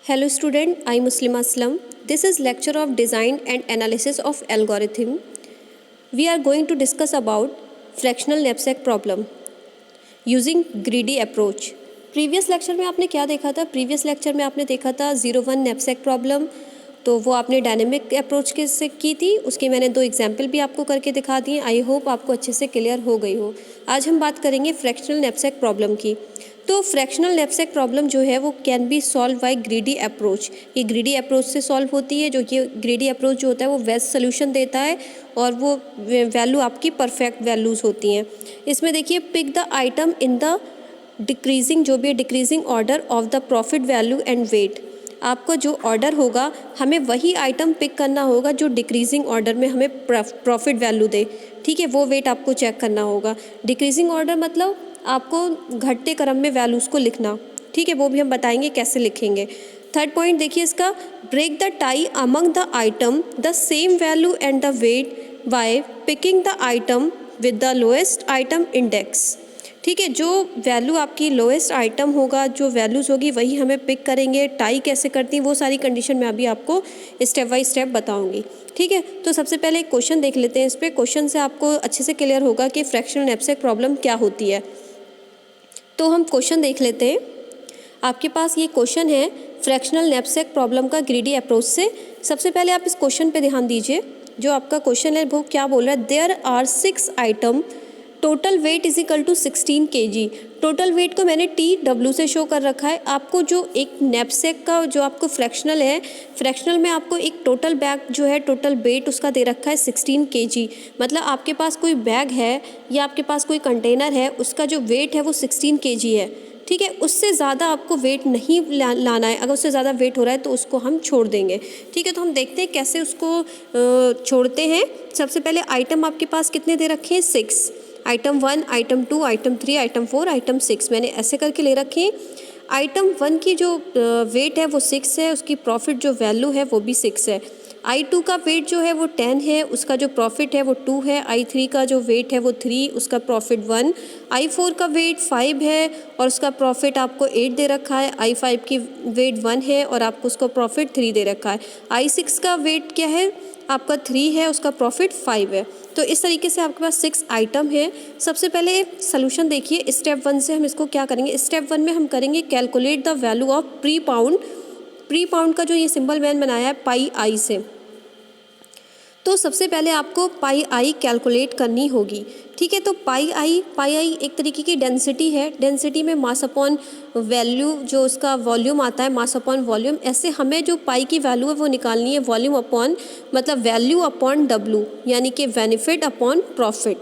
Hello student, I am Muslima Aslam. This is lecture of design and analysis of algorithm. We are going to discuss about fractional knapsack problem using greedy approach. Previous lecture में आपने क्या देखा था? Previous lecture में आपने देखा था 0-1 knapsack problem, तो वो आपने डायनेमिक अप्रोच के से की थी। उसके मैंने 2 एग्जाम्पल भी आपको करके दिखा दिए। आई होप आपको अच्छे से क्लियर हो गई हो। आज हम बात करेंगे फ्रैक्शनल नैपसैक प्रॉब्लम की। तो फ्रैक्शनल नैपसैक प्रॉब्लम जो है वो can be solve by greedy approach. ये ग्रीडी अप्रोच से सॉल्व होती है, जो कि ग्रीडी अप्रोच जो होता है वो बेस्ट सोल्यूशन देता है और वो वैल्यू आपकी परफेक्ट वैल्यूज़ होती हैं। इसमें देखिए, pick the item in the decreasing, जो भी है decreasing order of the profit value and weight. आपको जो ऑर्डर होगा हमें वही आइटम पिक करना होगा जो डिक्रीजिंग ऑर्डर में हमें प्रॉफिट वैल्यू दे। ठीक है, वो वेट आपको चेक करना होगा। डिक्रीजिंग ऑर्डर मतलब आपको घटते क्रम में वैल्यूज़ को लिखना। ठीक है, वो भी हम बताएंगे कैसे लिखेंगे। थर्ड पॉइंट देखिए इसका, break the tie among the item the same value and the weight by picking the item with the lowest item index. ठीक है, जो वैल्यू आपकी लोएस्ट आइटम होगा, जो वैल्यूज़ होगी वही हमें पिक करेंगे। टाई कैसे करती हैं वो सारी कंडीशन मैं अभी आपको स्टेप बाय स्टेप बताऊंगी। ठीक है, तो सबसे पहले एक क्वेश्चन देख लेते हैं। इस पर क्वेश्चन से आपको अच्छे से क्लियर होगा कि फ्रैक्शनल नैपसैक प्रॉब्लम क्या होती है। तो हम क्वेश्चन देख लेते हैं। आपके पास ये क्वेश्चन है फ्रैक्शनल नैपसैक प्रॉब्लम का ग्रीडी अप्रोच से। सबसे पहले आप इस क्वेश्चन पे ध्यान दीजिए। जो आपका क्वेश्चन है वो क्या बोल रहा है, there are 6 item, total weight is equal to 16 kg। Total weight को मैंने TW से शो कर रखा है। आपको जो एक नैपसैक का जो आपको फ्रैक्शनल है, फ्रैक्शनल में आपको एक टोटल बैग जो है, टोटल वेट उसका दे रखा है 16 kg। मतलब आपके पास कोई बैग है या आपके पास कोई कंटेनर है, उसका जो वेट है वो 16 kg है। ठीक है, उससे ज़्यादा आपको वेट नहीं लाना है। अगर उससे ज़्यादा वेट हो रहा है तो उसको हम छोड़ देंगे। ठीक है, तो हम देखते हैं कैसे उसको छोड़ते हैं। सबसे पहले आइटम आपके पास कितने दे रखे हैं? 6। Item 1, item 2, item 3, item 4, item 6 मैंने ऐसे करके ले रखे हैं। आइटम 1 की जो वेट है वो 6 है, उसकी प्रॉफिट जो वैल्यू है वो भी 6 है। I2 का वेट जो है वो 10 है, उसका जो प्रॉफिट है वो 2 है। I3 का जो वेट है वो 3, उसका प्रॉफिट 1। I4 का वेट 5 है और उसका प्रॉफिट आपको 8 दे रखा है। I5 की वेट 1 है और आपको उसका प्रॉफिट 3 दे रखा है। I6 का वेट क्या है? आपका 3 है, उसका प्रॉफिट 5 है। तो इस तरीके से आपके पास 6 आइटम है। सबसे पहले सोल्यूशन देखिए, स्टेप 1 से हम इसको क्या करेंगे। स्टेप 1 में हम करेंगे calculate the value of pre pound. Pre pound का जो ये सिंबल मैंने बनाया है पाई आई से, तो सबसे पहले आपको पाई आई कैलकुलेट करनी होगी। ठीक है, तो पाई आई एक तरीके की डेंसिटी है। डेंसिटी में मास अपॉन वैल्यू, जो उसका वॉल्यूम आता है मास अपॉन वॉल्यूम, ऐसे हमें जो पाई की वैल्यू है वो निकालनी है वॉल्यूम अपॉन, मतलब वैल्यू अपॉन W, यानी कि बेनिफिट अपॉन प्रॉफिट।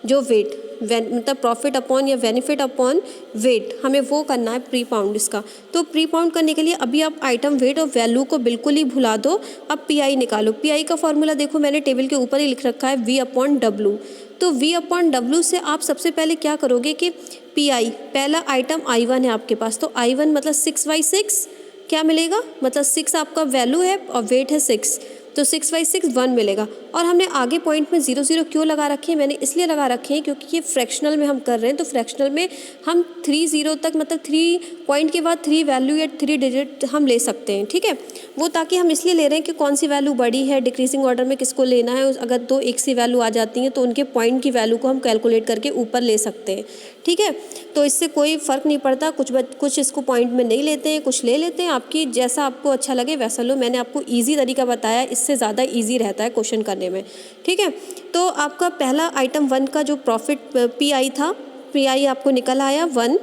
जो वेट मतलब प्रॉफिट अपॉन या बेनिफिट अपॉन वेट, हमें वो करना है प्री पाउंड इसका। तो प्री पाउंड करने के लिए अभी आप आइटम वेट और वैल्यू को बिल्कुल ही भुला दो। अब PI निकालो। PI का फॉर्मूला देखो मैंने टेबल के ऊपर ही लिख रखा है, V अपॉन W। तो V अपॉन W से आप सबसे पहले क्या करोगे कि PI, पहला आइटम I1 है आपके पास, तो I1 मतलब 6/6 क्या मिलेगा, मतलब 6 आपका वैल्यू है और वेट है 6, तो 6/6 1 मिलेगा। और हमने आगे पॉइंट में 0 क्यों लगा रखे हैं? मैंने इसलिए लगा रखे हैं क्योंकि ये फ्रैक्शनल में हम कर रहे हैं। तो फ्रैक्शनल में हम 30 तक, मतलब 3 पॉइंट के बाद 3 वैल्यू या 3 डिजिट हम ले सकते हैं। ठीक है, वो ताकि हम इसलिए ले रहे हैं कि कौन सी वैल्यू बड़ी है, डिक्रीजिंग ऑर्डर में किसको लेना है। अगर 2 एक सी वैल्यू आ जाती हैं तो उनके पॉइंट की वैल्यू को हम कैलकुलेट करके ऊपर ले सकते हैं। ठीक है, तो इससे कोई फ़र्क नहीं पड़ता। कुछ इसको पॉइंट में नहीं लेते हैं, कुछ ले लेते हैं। आपकी जैसा आपको अच्छा लगे वैसा लो। मैंने आपको ईजी तरीका बताया, इससे ज़्यादा ईजी रहता है क्वेश्चन करने में। ठीक है, तो आपका पहला आइटम 1 का जो प्रॉफिट PI था, PI आपको निकल आया 1।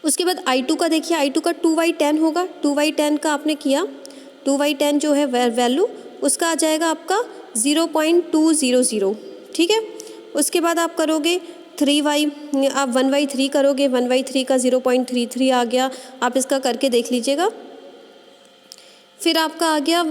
उसके बाद I2 का देखिए, I2 का 2/10 होगा। 2/10 का आपने किया, 2/10 जो है वैल्यू उसका आ जाएगा आपका 0.200। ठीक है, उसके बाद आप करोगे 3y, आप 1/3 करोगे, 1/3 का 0.33 आ गया। आप इसका करके देख लीजिएगा। फिर आपका आ गया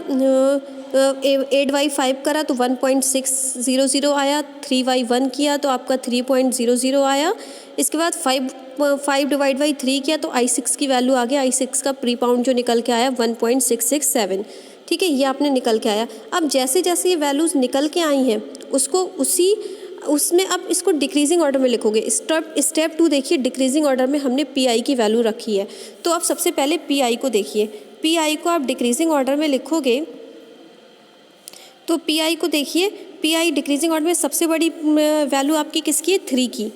8/5 करा तो 1.600 आया। 3/1 किया तो आपका 3.00 आया। इसके बाद 5/3 किया तो I6 की वैल्यू आ गया। I6 का प्री पाउंड जो निकल के आया 1.667। ठीक है, ये आपने निकल के आया। अब जैसे जैसे ये वैल्यूज़ निकल के आई हैं उसको उसी उसमें अब इसको डिक्रीजिंग ऑर्डर में लिखोगे। स्टेप 2 देखिए, डिक्रीजिंग ऑर्डर में हमने पी आई की वैल्यू रखी है। तो अब सबसे पहले पी आई को देखिए, पी आई को आप डिक्रीजिंग ऑर्डर में लिखोगे तो पी आई को देखिए, पी आई डिक्रीजिंग ऑर्डर में सबसे बड़ी वैल्यू आपकी किसकी है, 3 की।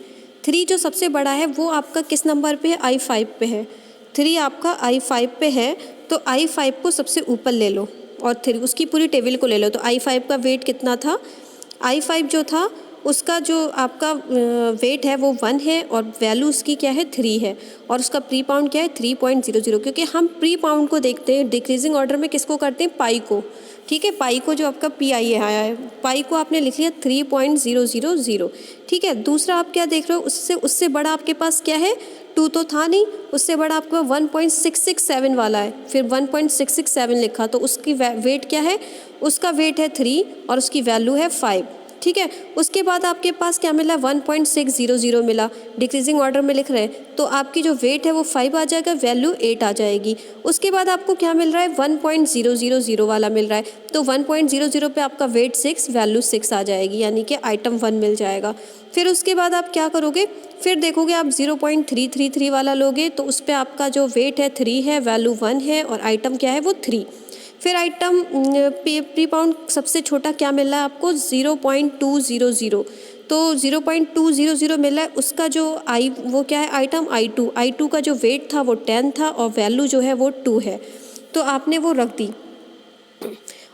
3 जो सबसे बड़ा है वो आपका किस नंबर पे है, I5 पे है। 3 आपका I5 पे है, तो I5 को सबसे ऊपर ले लो और 3 उसकी पूरी टेबल को ले लो। तो I5 का वेट कितना था, I5 जो था उसका जो आपका वेट है वो 1 है और वैल्यू उसकी क्या है, 3 है, और उसका प्री पाउंड क्या है, 3.00। क्योंकि हम प्री पाउंड को देखते हैं डिक्रीजिंग ऑर्डर में, किसको करते हैं, पाई को। ठीक है, पाई को जो आपका पी आई आया है, पाई को आपने लिख लिया 3.000। ठीक है, दूसरा आप क्या देख रहे हो, उससे बड़ा आपके पास क्या है, 2 तो था नहीं, उससे बड़ा आपका 1.667 वाला है, फिर 1.667 लिखा, तो उसकी वेट क्या है, उसका वेट है 3 और उसकी वैल्यू है 5। ठीक है, उसके बाद आपके पास क्या मिला, 1.600 मिला, डिक्रीजिंग ऑर्डर में लिख रहे हैं, तो आपकी जो वेट है वो 5 आ जाएगा, वैल्यू 8 आ जाएगी। उसके बाद आपको क्या मिल रहा है, 1.000 वाला मिल रहा है, तो 1.00 पे आपका वेट 6, वैल्यू 6 आ जाएगी, यानी कि आइटम 1 मिल जाएगा। फिर उसके बाद आप क्या करोगे, फिर देखोगे आप 0.333 वाला लोगे, तो उस पर आपका जो वेट है 3 है, वैल्यू 1 है और आइटम क्या है वो 3। फिर आइटम प्री पाउंड सबसे छोटा क्या मिल रहा है आपको, 0.200, तो 0.200 मिल रहा है। उसका जो वो क्या है, आइटम I2 का जो वेट था वो 10 था और वैल्यू जो है वो 2 है, तो आपने वो रख दी।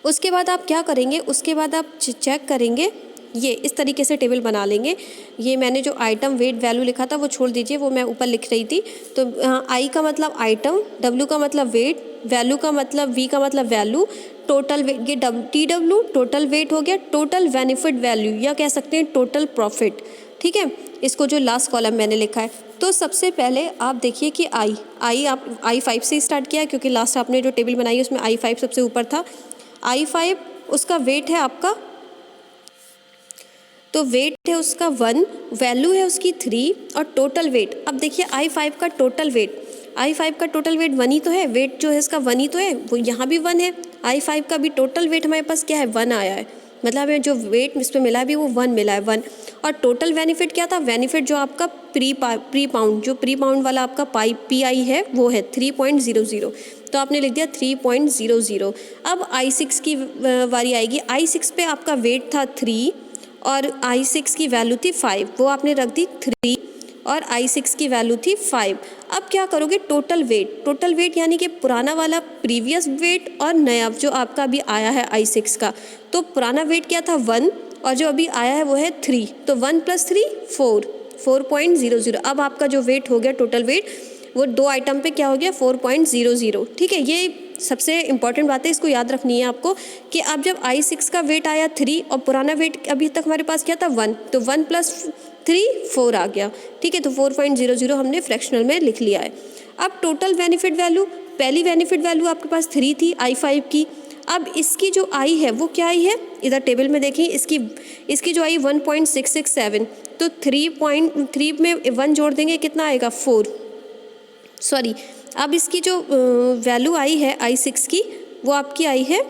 उसके बाद आप क्या करेंगे, उसके बाद आप चेक करेंगे, ये इस तरीके से टेबल बना लेंगे। ये मैंने जो आइटम वेट वैल्यू लिखा था वो छोड़ दीजिए, वो मैं ऊपर लिख रही थी। तो आई का मतलब आइटम, डब्ल्यू का मतलब वेट, वैल्यू का मतलब वी का मतलब वैल्यू, टोटल वेट, ये TW टोटल वेट हो गया, टोटल बेनिफिट वैल्यू या कह सकते हैं टोटल प्रॉफिट। ठीक है, इसको जो लास्ट कॉलम मैंने लिखा है। तो सबसे पहले आप देखिए कि आप I5 से स्टार्ट किया, क्योंकि लास्ट आपने जो टेबल बनाई है उसमें I5 सबसे ऊपर था। I5 उसका वेट है आपका, तो वेट है उसका 1, वैल्यू है उसकी 3 और टोटल वेट, अब देखिए I5 का टोटल वेट, I5 का टोटल वेट 1 ही तो है, वेट जो है इसका 1 ही तो है, वो यहाँ भी 1 है। I5 का भी टोटल वेट हमारे पास क्या है, 1 आया है, मतलब हमें जो वेट इस पर मिला है भी वो 1 मिला है, 1। और टोटल बेनिफिट क्या था, बेनिफिट जो आपका प्री पाउंड, जो प्री पाउंड वाला आपका पी आई है वो है 3.00, तो आपने लिख दिया 3.00। अब I6 की बारी आएगी। I6 पे आपका वेट था 3 और I6 की वैल्यू थी 5, वो आपने रख दी 3 और I6 की वैल्यू थी 5। अब क्या करोगे, टोटल वेट यानी कि पुराना वाला प्रीवियस वेट और नया जो आपका अभी आया है I6 का, तो पुराना वेट क्या था 1 और जो अभी आया है वो है 3, तो 1 + 3 4.00। अब आपका जो वेट हो गया टोटल वेट, वो 2 आइटम पे क्या हो गया, 4.00। ठीक है, ये सबसे इंपॉर्टेंट बात है, इसको याद रखनी है आपको कि अब जब I6 का वेट आया 3 और पुराना वेट अभी तक हमारे पास क्या था 1, तो 1 + 3 4 आ गया। ठीक है, तो 4.00 हमने फ्रैक्शनल में लिख लिया है। अब टोटल बेनिफिट वैल्यू, पहली बेनिफिट वैल्यू आपके पास 3 थी I5 की, अब इसकी जो आई है वो क्या आई है, इधर टेबल में देखिए, इसकी जो आई 1.667, तो 3.3 में 1 जोड़ देंगे कितना आएगा, 4। सॉरी, अब इसकी जो वैल्यू आई है I6 की, वो आपकी आई है,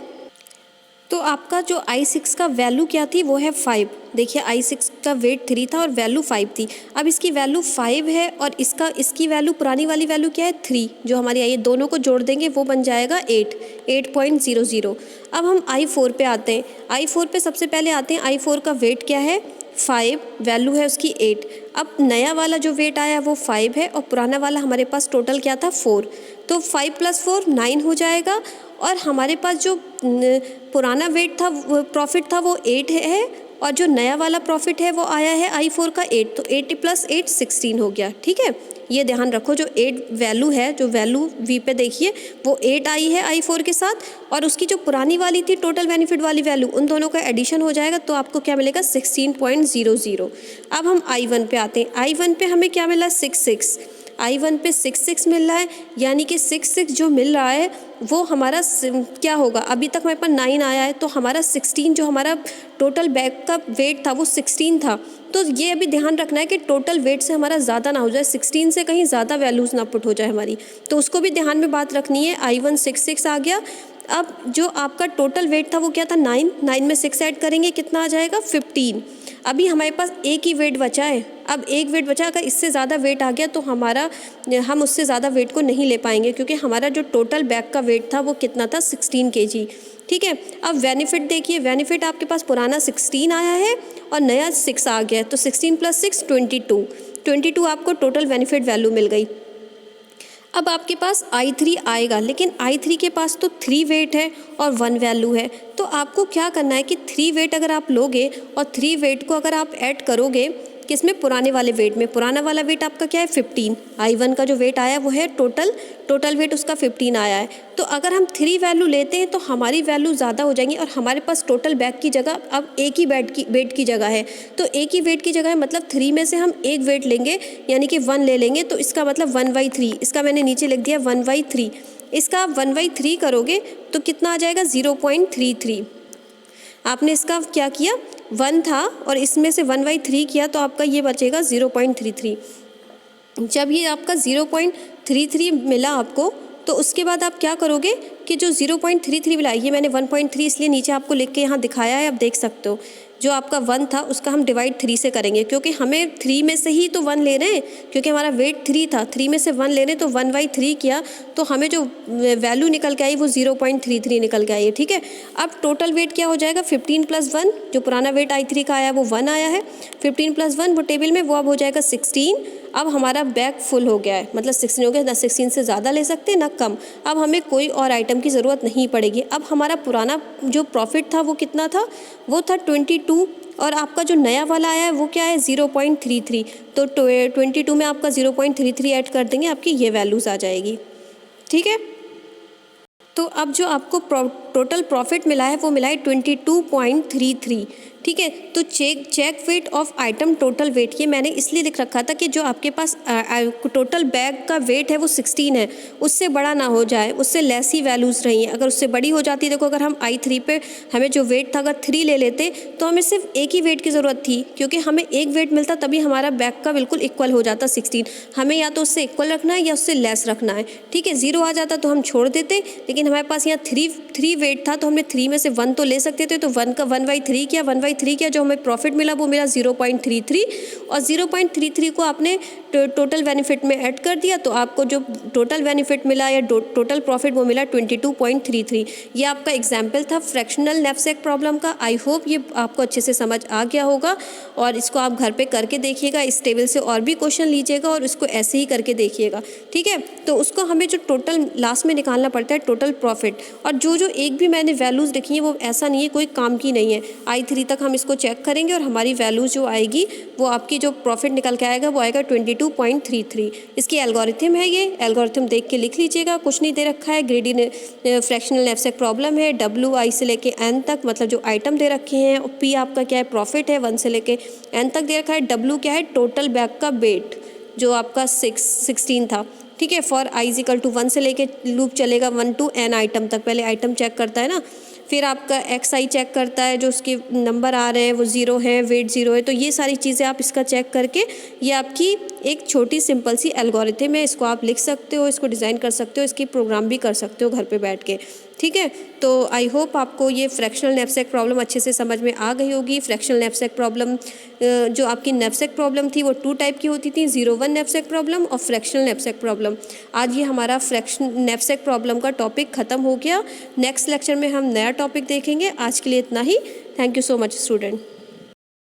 तो आपका जो I6 का वैल्यू क्या थी, वो है 5। देखिए I6 का वेट 3 था और वैल्यू 5 थी, अब इसकी वैल्यू 5 है और इसकी वैल्यू, पुरानी वाली वैल्यू क्या है 3, जो हमारी आई है, दोनों को जोड़ देंगे वो बन जाएगा 8.00। अब हम I4 पे आते हैं। I4 पे सबसे पहले आते हैं, I4 का वेट क्या है 5, वैल्यू है उसकी 8। अब नया वाला जो वेट आया वो 5 है और पुराना वाला हमारे पास टोटल क्या था 4, तो 5 + 4 9 हो जाएगा और हमारे पास जो पुराना वेट था, प्रॉफिट था, वो 8 है और जो नया वाला प्रॉफिट है वो आया है I4 का 8, तो 8 + 8 16 हो गया। ठीक है, ये ध्यान रखो, जो 8 वैल्यू है, जो वैल्यू वी पे देखिए वो 8 आई है I4 के साथ, और उसकी जो पुरानी वाली थी टोटल बेनिफिट वाली वैल्यू, उन दोनों का एडिशन हो जाएगा, तो आपको क्या मिलेगा 16.00। अब हम I1 पे आते हैं। I1 पे हमें क्या मिला, 66। I1 पे 66 मिल रहा है, यानी कि 66 जो मिल रहा है वो हमारा क्या होगा, अभी तक हमारे पास 9 आया है, तो हमारा 16 जो हमारा टोटल बैग का वेट था वो 16 था। तो ये अभी ध्यान रखना है कि टोटल वेट से हमारा ज़्यादा ना हो जाए, 16 से कहीं ज़्यादा वैल्यूज़ ना पुट हो जाए हमारी, तो उसको भी ध्यान में बात रखनी है। I1 66 आ गया। अब जो आपका टोटल वेट था वो क्या था 9 में 6 ऐड करेंगे कितना आ जाएगा 15। अभी हमारे पास एक ही वेट बचा है, अब एक वेट बचा, अगर इससे ज़्यादा वेट आ गया तो हम उससे ज़्यादा वेट को नहीं ले पाएंगे, क्योंकि हमारा जो टोटल बैग का वेट था वो कितना था 16 kg। ठीक है, अब बेनिफिट देखिए, बेनिफिट आपके पास पुराना 16 आया है और नया 6 आ गया है, तो 16 + 6 22 आपको टोटल बेनिफिट वैल्यू मिल गई। अब आपके पास I3 आएगा, लेकिन I3 के पास तो 3 वेट है और 1 वैल्यू है, तो आपको क्या करना है कि 3 वेट अगर आप लोगे और 3 वेट को अगर आप ऐड करोगे किसमें, पुराने वाले वेट में, पुराना वाला वेट आपका क्या है 15, I1 का जो वेट आया वो है टोटल वेट उसका 15 आया है। तो अगर हम 3 वैल्यू लेते हैं तो हमारी वैल्यू ज़्यादा हो जाएंगी और हमारे पास टोटल बैग की जगह अब एक ही वेट की जगह है, तो एक ही वेट की जगह है, मतलब 3 में से हम एक वेट लेंगे यानी कि 1 ले लेंगे, तो इसका मतलब 1/3, इसका मैंने नीचे लिख दिया 1/3, इसका आप 1/3 करोगे तो कितना आ जाएगा 0.33। आपने इसका क्या किया, 1 था और इसमें से 1/3 किया तो आपका ये बचेगा 0.33। जब ये आपका 0.33 मिला आपको, तो उसके बाद आप क्या करोगे कि जो 0.33 मिला, ये मैंने 1.3 इसलिए नीचे आपको लिख के यहाँ दिखाया है, आप देख सकते हो, जो आपका 1 था उसका हम डिवाइड 3 से करेंगे, क्योंकि हमें 3 में से ही तो 1 ले रहे हैं, क्योंकि हमारा वेट 3 था, 3 में से 1 ले रहे हैं, तो 1/3 किया तो हमें जो वैल्यू निकल के आई वो 0.33 निकल के आई है। ठीक है, अब टोटल वेट क्या हो जाएगा, 15 + 1, जो पुराना वेट I3 का आया वो 1 आया है, 15 + 1 वो टेबल में, वो अब हो जाएगा 16। अब हमारा बैग फुल हो गया है, मतलब 16 हो गया, ना 16 से ज़्यादा ले सकते ना कम, अब हमें कोई और आइटम की ज़रूरत नहीं पड़ेगी। अब हमारा पुराना जो प्रॉफिट था वो कितना था, वो था 22, और आपका जो नया वाला आया है वो क्या है 0.33, तो 22 में आपका 0.33 ऐड कर देंगे, आपकी ये वैल्यूज़ आ जाएगी। ठीक है, तो अब जो आपको टोटल प्रॉफिट मिला है वो मिला है 22.33। ठीक है, तो check weight of item total weight, ये मैंने इसलिए लिख रखा था कि जो आपके पास टोटल बैग का वेट है वो 16 है, उससे बड़ा ना हो जाए, उससे लेस ही वैल्यूज़ रही हैं। अगर उससे बड़ी हो जाती, देखो अगर हम I3 पे हमें जो वेट था अगर 3 ले लेते तो हमें सिर्फ एक ही वेट की ज़रूरत थी, क्योंकि हमें एक वेट मिलता तभी हमारा बैग का बिल्कुल इक्वल हो जाता 16। हमें या तो उससे इक्वल रखना है या उससे लेस रखना है। ठीक है, 0 आ जाता तो हम छोड़ देते, लेकिन हमारे पास यहाँ 3 वेट था तो हमने 3 में से 1 तो ले सकते थे, तो 1 का 1/3 किया, 1/3 किया, जो हमें प्रॉफिट मिला वो मिला 0.33, और 0.33 को आपने टोटल बेनिफिट में ऐड कर दिया, तो आपको जो टोटल बेनिफिट मिला या टोटल प्रॉफिट वो मिला 22.33। ये आपका एग्जाम्पल था फ्रैक्शनल नैपसैक प्रॉब्लम का। आई होप ये आपको अच्छे से समझ आ गया होगा, और इसको आप घर पे करके देखिएगा, इस टेबल से और भी क्वेश्चन लीजिएगा और इसको ऐसे ही करके देखिएगा। ठीक है, तो उसको हमें जो टोटल लास्ट में निकालना पड़ता है टोटल प्रॉफिट, और जो एक भी मैंने वैल्यूज़ लिखी है वो ऐसा नहीं है कोई काम की नहीं है। I3 तक हम इसको चेक करेंगे और हमारी वैल्यूज़ जो आएगी वो आपकी जो प्रॉफिट निकल के आएगा वो आएगा 22.33। इसकी एल्गोरिथम है, ये एल्गोरिथम देख के लिख लीजिएगा, कुछ नहीं दे रखा है। ग्रेडियंट फ्रैक्शनल नैपसैक प्रॉब्लम है, WI से लेके N तक, मतलब जो आइटम दे रखे हैं, और P आपका क्या है प्रॉफिट है, 1 से लेके N तक दे रखा है, W क्या है टोटल बैग का वेट जो आपका 16 था। ठीक है, फॉर I = 1 से लेके लूप चलेगा 1 to N आइटम तक, पहले आइटम चेक करता है ना, फिर आपका XI चेक करता है, जो उसके नंबर आ रहे हैं वो 0 है, वेट 0 है, तो ये सारी चीज़ें आप इसका चेक करके, ये आपकी एक छोटी सिंपल सी एल्गोरिथम है, इसको आप लिख सकते हो, इसको डिज़ाइन कर सकते हो, इसकी प्रोग्राम भी कर सकते हो घर पे बैठ के। ठीक है, तो आई होप आपको ये फ्रैक्शनल नैपसैक प्रॉब्लम अच्छे से समझ में आ गई होगी। फ्रैक्शनल नैपसैक प्रॉब्लम जो आपकी नैपसैक प्रॉब्लम थी वो 2 टाइप की होती थी, 0-1 नैपसैक प्रॉब्लम और फ्रैक्शनल नैपसैक प्रॉब्लम। आज ये हमारा फ्रैक्शन नैपसैक प्रॉब्लम का टॉपिक ख़त्म हो गया। नेक्स्ट लेक्चर में हम नया टॉपिक देखेंगे। आज के लिए इतना ही। Thank you so much student.